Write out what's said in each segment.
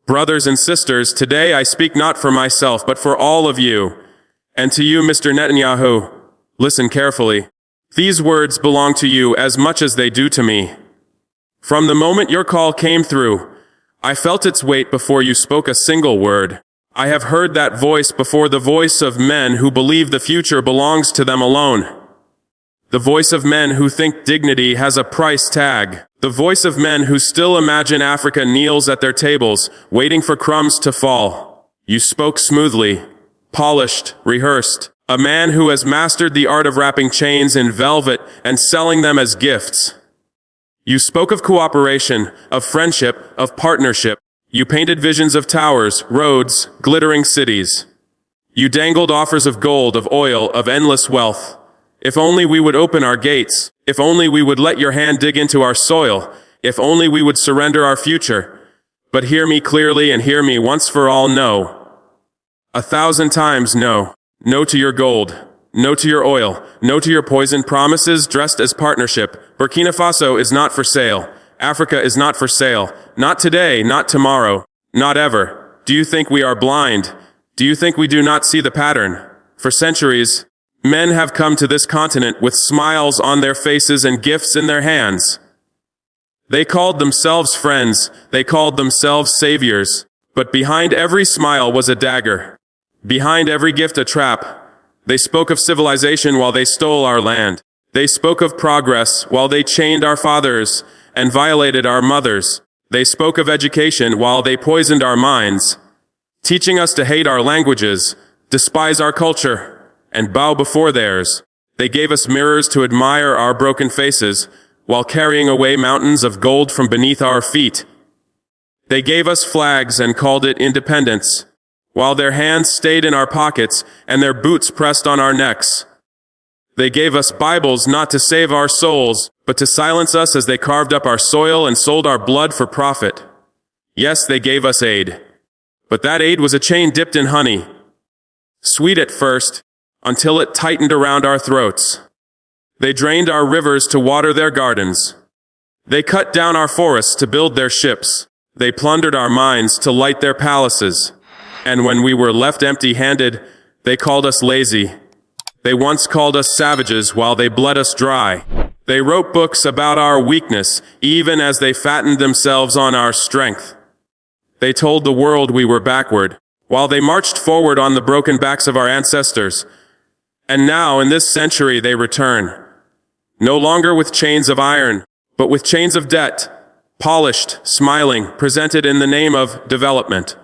Brothers and sisters, today I speak not for myself, but for all of you. And to you, Mr. Netanyahu, listen carefully. These words belong to you as much as they do to me. From the moment your call came through, I felt its weight before you spoke a single word. I have heard that voice before the voice of men who believe the future belongs to them alone. The voice of men who think dignity has a price tag. The voice of men who still imagine Africa kneels at their tables, waiting for crumbs to fall. You spoke smoothly, polished, rehearsed. A man who has mastered the art of wrapping chains in velvet and selling them as gifts. You spoke of cooperation, of friendship, of partnership. You painted visions of towers, roads, glittering cities. You dangled offers of gold, of oil, of endless wealth. If only we would open our gates, if only we would let your hand dig into our soil, if only we would surrender our future. But hear me clearly and hear me once for all, no. 1,000 times no. No to your gold. No to your oil. No to your poisoned promises dressed as partnership. Burkina Faso is not for sale. Africa is not for sale. Not today, not tomorrow, not ever. Do you think we are blind? Do you think we do not see the pattern? For centuries, men have come to this continent with smiles on their faces and gifts in their hands. They called themselves friends. They called themselves saviors. But behind every smile was a dagger. Behind every gift a trap. They spoke of civilization while they stole our land. They spoke of progress while they chained our fathers and violated our mothers. They spoke of education while they poisoned our minds, teaching us to hate our languages, despise our culture, and bow before theirs. They gave us mirrors to admire our broken faces while carrying away mountains of gold from beneath our feet. They gave us flags and called it independence, while their hands stayed in our pockets and their boots pressed on our necks. They gave us Bibles not to save our souls, but to silence us as they carved up our soil and sold our blood for profit. Yes, they gave us aid. But that aid was a chain dipped in honey. Sweet at first, until it tightened around our throats. They drained our rivers to water their gardens. They cut down our forests to build their ships. They plundered our mines to light their palaces. And when we were left empty-handed, they called us lazy. They once called us savages while they bled us dry. They wrote books about our weakness, even as they fattened themselves on our strength. They told the world we were backward, while they marched forward on the broken backs of our ancestors. And now, in this century, they return. No longer with chains of iron, but with chains of debt, polished, smiling, presented in the name of development.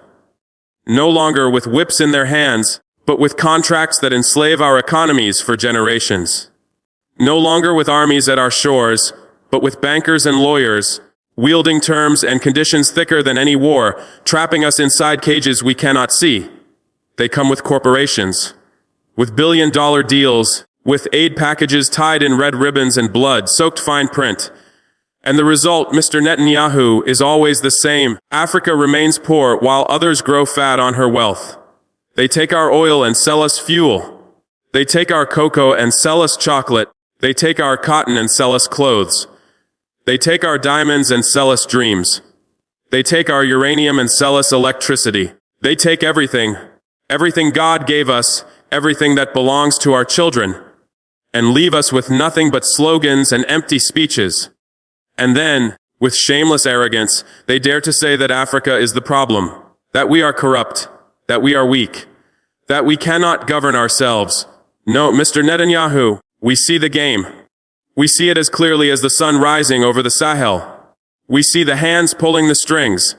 No longer with whips in their hands, but with contracts that enslave our economies for generations. No longer with armies at our shores, but with bankers and lawyers, wielding terms and conditions thicker than any war, trapping us inside cages we cannot see. They come with corporations, with billion-dollar deals, with aid packages tied in red ribbons and blood-soaked fine print. And the result, Mr. Netanyahu, is always the same. Africa remains poor while others grow fat on her wealth. They take our oil and sell us fuel. They take our cocoa and sell us chocolate. They take our cotton and sell us clothes. They take our diamonds and sell us dreams. They take our uranium and sell us electricity. They take everything, everything God gave us, everything that belongs to our children, and leave us with nothing but slogans and empty speeches. And then, with shameless arrogance, they dare to say that Africa is the problem, that we are corrupt, that we are weak, that we cannot govern ourselves. No, Mr. Netanyahu, we see the game. We see it as clearly as the sun rising over the Sahel. We see the hands pulling the strings.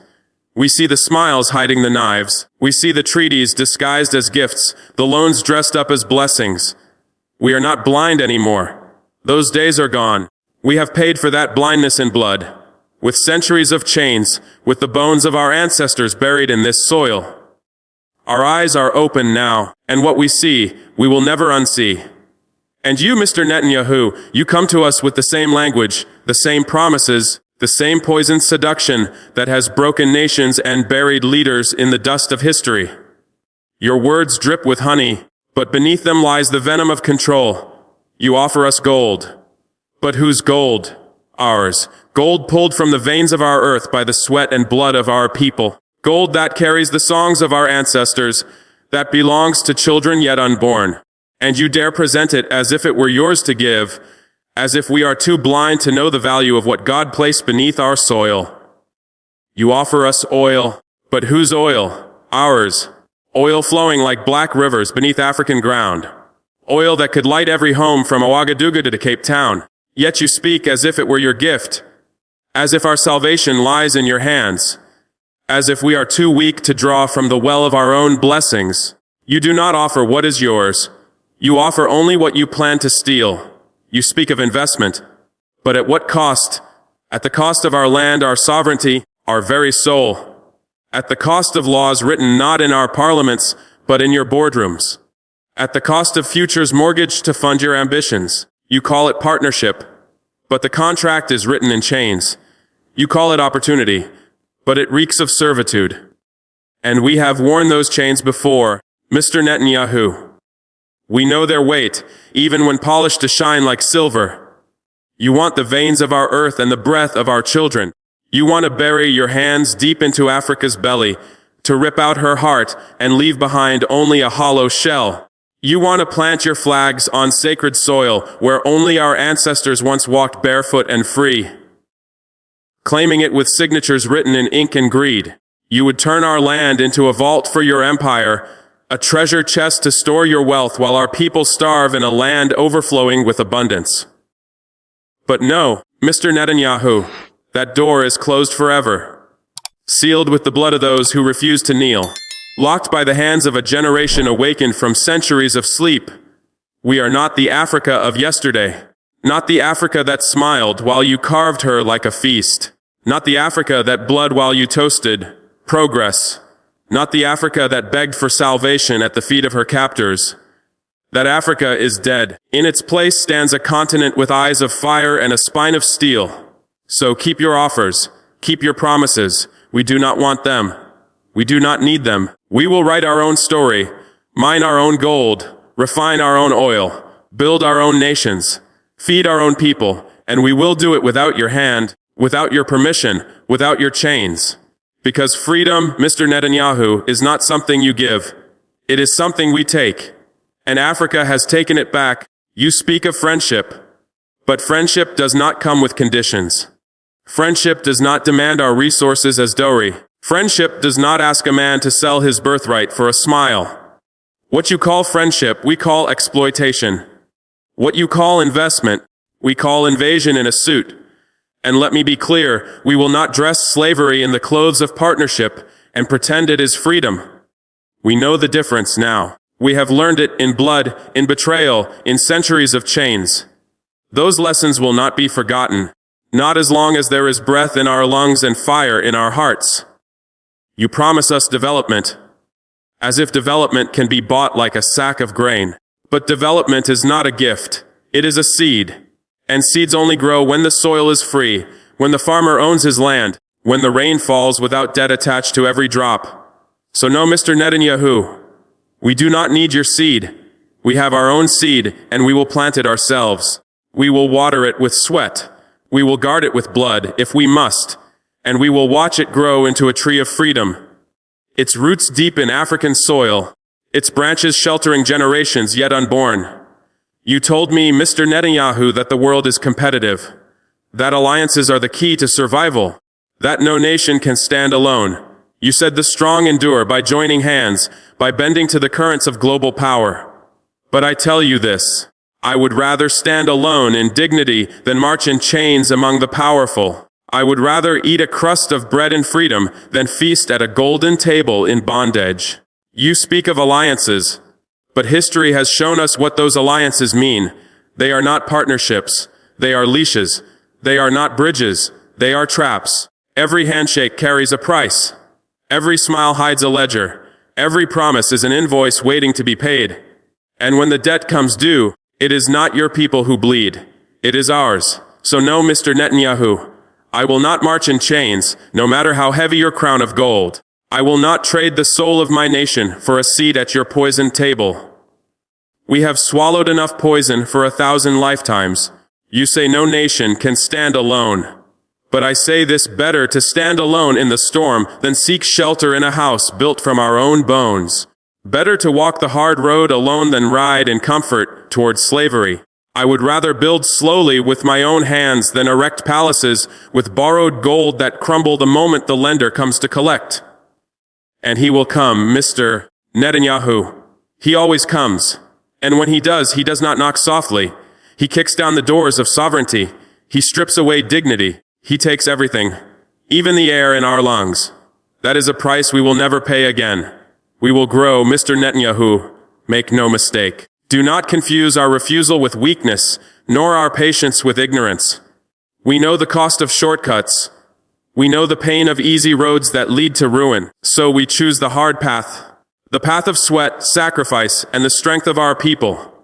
We see the smiles hiding the knives. We see the treaties disguised as gifts, the loans dressed up as blessings. We are not blind anymore. Those days are gone. We have paid for that blindness in blood, with centuries of chains, with the bones of our ancestors buried in this soil. Our eyes are open now, and what we see, we will never unsee. And you, Mr. Netanyahu, you come to us with the same language, the same promises, the same poisoned seduction that has broken nations and buried leaders in the dust of history. Your words drip with honey, but beneath them lies the venom of control. You offer us gold. But whose gold? Ours. Gold pulled from the veins of our earth by the sweat and blood of our people. Gold that carries the songs of our ancestors, that belongs to children yet unborn. And you dare present it as if it were yours to give, as if we are too blind to know the value of what God placed beneath our soil. You offer us oil, but whose oil? Ours. Oil flowing like black rivers beneath African ground. Oil that could light every home from Ouagadougou to Cape Town. Yet you speak as if it were your gift, as if our salvation lies in your hands, as if we are too weak to draw from the well of our own blessings. You do not offer what is yours. You offer only what you plan to steal. You speak of investment, but at what cost? At the cost of our land, our sovereignty, our very soul. At the cost of laws written not in our parliaments, but in your boardrooms. At the cost of futures mortgaged to fund your ambitions. You call it partnership, but the contract is written in chains. You call it opportunity, but it reeks of servitude. And we have worn those chains before, Mr. Netanyahu. We know their weight, even when polished to shine like silver. You want the veins of our earth and the breath of our children. You want to bury your hands deep into Africa's belly, to rip out her heart and leave behind only a hollow shell. You want to plant your flags on sacred soil where only our ancestors once walked barefoot and free, claiming it with signatures written in ink and greed. You would turn our land into a vault for your empire, a treasure chest to store your wealth while our people starve in a land overflowing with abundance. But no, Mr. Netanyahu, that door is closed forever, sealed with the blood of those who refuse to kneel, locked by the hands of a generation awakened from centuries of sleep. We are not the Africa of yesterday, not the Africa that smiled while you carved her like a feast, not the Africa that bled while you toasted progress, not the Africa that begged for salvation at the feet of her captors. That Africa is dead. In its place stands a continent with eyes of fire and a spine of steel. So keep your offers, keep your promises. We do not want them. We do not need them. We will write our own story, mine our own gold, refine our own oil, build our own nations, feed our own people, and we will do it without your hand, without your permission, without your chains. Because freedom, Mr. Netanyahu, is not something you give. It is something we take. And Africa has taken it back. You speak of friendship, but friendship does not come with conditions. Friendship does not demand our resources as dowry. Friendship does not ask a man to sell his birthright for a smile. What you call friendship, we call exploitation. What you call investment, we call invasion in a suit. And let me be clear, we will not dress slavery in the clothes of partnership and pretend it is freedom. We know the difference now. We have learned it in blood, in betrayal, in centuries of chains. Those lessons will not be forgotten, not as long as there is breath in our lungs and fire in our hearts. You promise us development, as if development can be bought like a sack of grain. But development is not a gift, it is a seed. And seeds only grow when the soil is free, when the farmer owns his land, when the rain falls without debt attached to every drop. So no, Mr. Netanyahu, we do not need your seed. We have our own seed, and we will plant it ourselves. We will water it with sweat. We will guard it with blood, if we must, and we will watch it grow into a tree of freedom. Its roots deep in African soil, its branches sheltering generations yet unborn. You told me, Mr. Netanyahu, that the world is competitive, that alliances are the key to survival, that no nation can stand alone. You said the strong endure by joining hands, by bending to the currents of global power. But I tell you this, I would rather stand alone in dignity than march in chains among the powerful. I would rather eat a crust of bread in freedom than feast at a golden table in bondage. You speak of alliances, but history has shown us what those alliances mean. They are not partnerships. They are leashes. They are not bridges. They are traps. Every handshake carries a price. Every smile hides a ledger. Every promise is an invoice waiting to be paid. And when the debt comes due, it is not your people who bleed. It is ours. So no, Mr. Netanyahu, I will not march in chains, no matter how heavy your crown of gold. I will not trade the soul of my nation for a seat at your poisoned table. We have swallowed enough poison for 1,000 lifetimes. You say no nation can stand alone. But I say this: better to stand alone in the storm than seek shelter in a house built from our own bones. Better to walk the hard road alone than ride in comfort towards slavery. I would rather build slowly with my own hands than erect palaces with borrowed gold that crumble the moment the lender comes to collect. And he will come, Mr. Netanyahu. He always comes. And when he does not knock softly. He kicks down the doors of sovereignty. He strips away dignity. He takes everything, even the air in our lungs. That is a price we will never pay again. We will grow, Mr. Netanyahu. Make no mistake. Do not confuse our refusal with weakness, nor our patience with ignorance. We know the cost of shortcuts. We know the pain of easy roads that lead to ruin. So we choose the hard path, the path of sweat, sacrifice, and the strength of our people.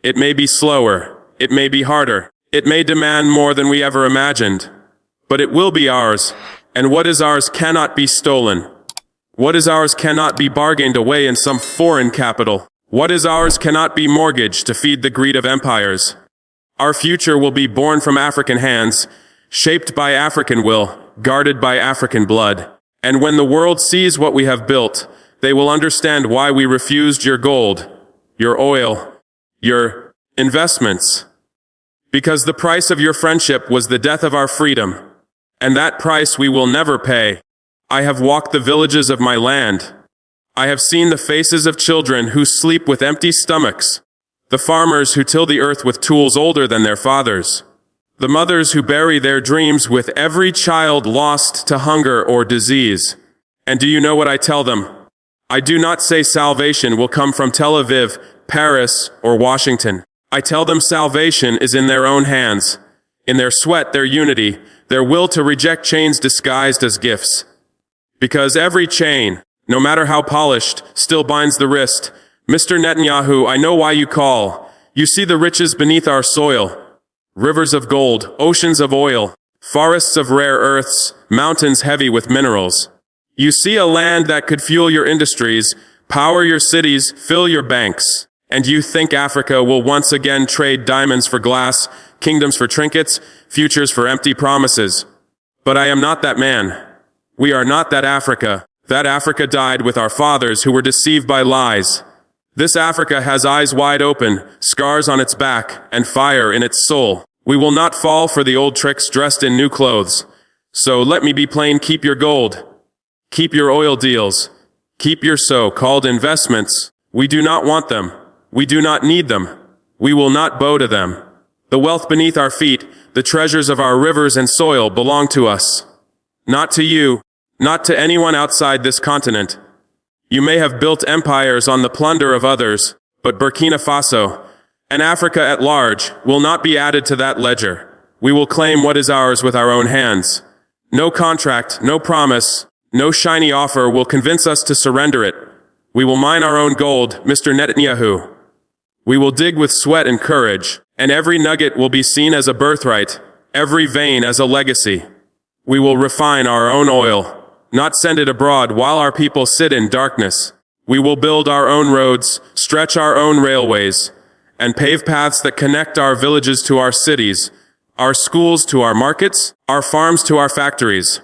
It may be slower. It may be harder. It may demand more than we ever imagined. But it will be ours, and what is ours cannot be stolen. What is ours cannot be bargained away in some foreign capital. What is ours cannot be mortgaged to feed the greed of empires. Our future will be born from African hands, shaped by African will, guarded by African blood. And when the world sees what we have built, they will understand why we refused your gold, your oil, your investments. Because the price of your friendship was the death of our freedom, and that price we will never pay. I have walked the villages of my land. I have seen the faces of children who sleep with empty stomachs, the farmers who till the earth with tools older than their fathers, the mothers who bury their dreams with every child lost to hunger or disease. And do you know what I tell them? I do not say salvation will come from Tel Aviv, Paris, or Washington. I tell them salvation is in their own hands, in their sweat, their unity, their will to reject chains disguised as gifts. Because every chain, no matter how polished, still binds the wrist. Mr. Netanyahu, I know why you call. You see the riches beneath our soil. Rivers of gold, oceans of oil, forests of rare earths, mountains heavy with minerals. You see a land that could fuel your industries, power your cities, fill your banks. And you think Africa will once again trade diamonds for glass, kingdoms for trinkets, futures for empty promises. But I am not that man. We are not that Africa. That Africa died with our fathers who were deceived by lies. This Africa has eyes wide open, scars on its back, and fire in its soul. We will not fall for the old tricks dressed in new clothes. So let me be plain: keep your gold. Keep your oil deals. Keep your so-called investments. We do not want them. We do not need them. We will not bow to them. The wealth beneath our feet, the treasures of our rivers and soil belong to us. Not to you, not to anyone outside this continent. You may have built empires on the plunder of others, but Burkina Faso, and Africa at large, will not be added to that ledger. We will claim what is ours with our own hands. No contract, no promise, no shiny offer will convince us to surrender it. We will mine our own gold, Mr. Netanyahu. We will dig with sweat and courage, and every nugget will be seen as a birthright, every vein as a legacy. We will refine our own oil, not send it abroad while our people sit in darkness. We will build our own roads, stretch our own railways, and pave paths that connect our villages to our cities, our schools to our markets, our farms to our factories.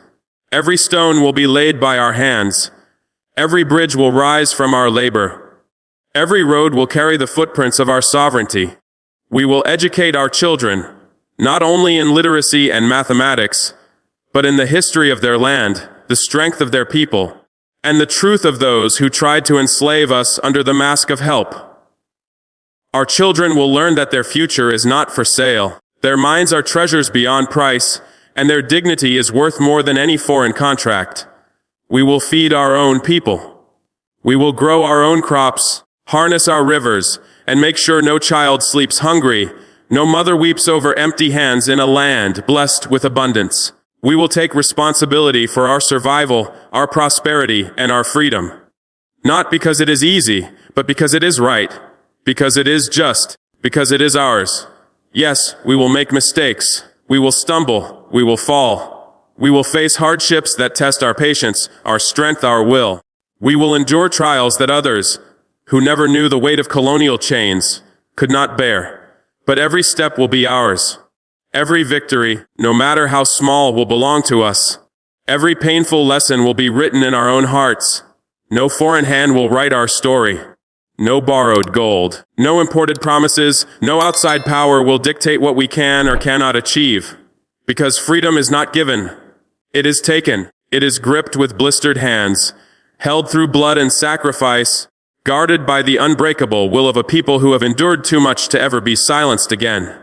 Every stone will be laid by our hands. Every bridge will rise from our labor. Every road will carry the footprints of our sovereignty. We will educate our children, not only in literacy and mathematics, but in the history of their land, the strength of their people, and the truth of those who tried to enslave us under the mask of help. Our children will learn that their future is not for sale. Their minds are treasures beyond price, and their dignity is worth more than any foreign contract. We will feed our own people. We will grow our own crops, harness our rivers, and make sure no child sleeps hungry, no mother weeps over empty hands in a land blessed with abundance. We will take responsibility for our survival, our prosperity, and our freedom. Not because it is easy, but because it is right, because it is just, because it is ours. Yes, we will make mistakes. We will stumble. We will fall. We will face hardships that test our patience, our strength, our will. We will endure trials that others, who never knew the weight of colonial chains, could not bear. But every step will be ours. Every victory, no matter how small, will belong to us. Every painful lesson will be written in our own hearts. No foreign hand will write our story. No borrowed gold. No imported promises. No outside power will dictate what we can or cannot achieve. Because freedom is not given. It is taken. It is gripped with blistered hands, held through blood and sacrifice, guarded by the unbreakable will of a people who have endured too much to ever be silenced again.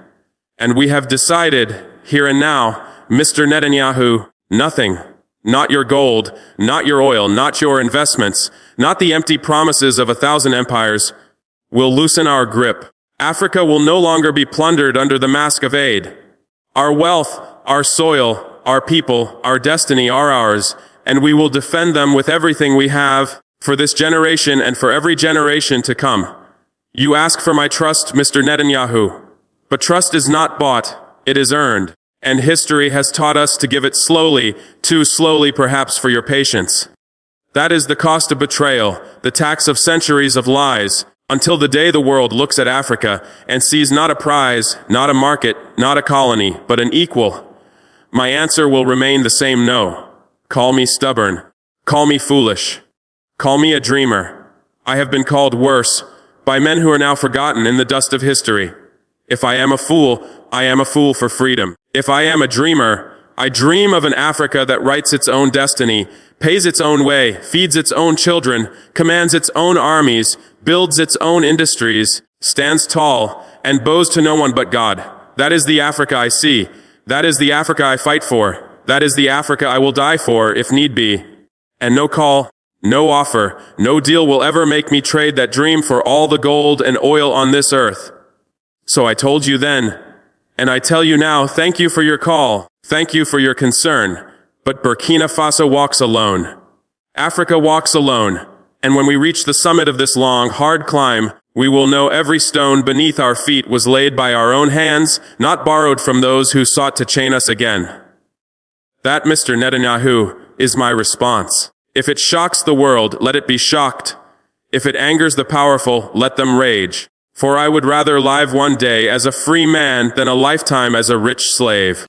And we have decided, here and now, Mr. Netanyahu, nothing, not your gold, not your oil, not your investments, not the empty promises of 1,000 empires, will loosen our grip. Africa will no longer be plundered under the mask of aid. Our wealth, our soil, our people, our destiny are ours, and we will defend them with everything we have, for this generation and for every generation to come. You ask for my trust, Mr. Netanyahu. But trust is not bought, it is earned. And history has taught us to give it slowly, too slowly perhaps for your patience. That is the cost of betrayal, the tax of centuries of lies, until the day the world looks at Africa and sees not a prize, not a market, not a colony, but an equal. My answer will remain the same: no. Call me stubborn. Call me foolish. Call me a dreamer. I have been called worse, by men who are now forgotten in the dust of history. If I am a fool, I am a fool for freedom. If I am a dreamer, I dream of an Africa that writes its own destiny, pays its own way, feeds its own children, commands its own armies, builds its own industries, stands tall, and bows to no one but God. That is the Africa I see. That is the Africa I fight for. That is the Africa I will die for, if need be. And no call, no offer, no deal will ever make me trade that dream for all the gold and oil on this earth. So I told you then, and I tell you now, thank you for your call, thank you for your concern, but Burkina Faso walks alone. Africa walks alone, and when we reach the summit of this long, hard climb, we will know every stone beneath our feet was laid by our own hands, not borrowed from those who sought to chain us again. That, Mr. Netanyahu, is my response. If it shocks the world, let it be shocked. If it angers the powerful, let them rage. For I would rather live one day as a free man than a lifetime as a rich slave.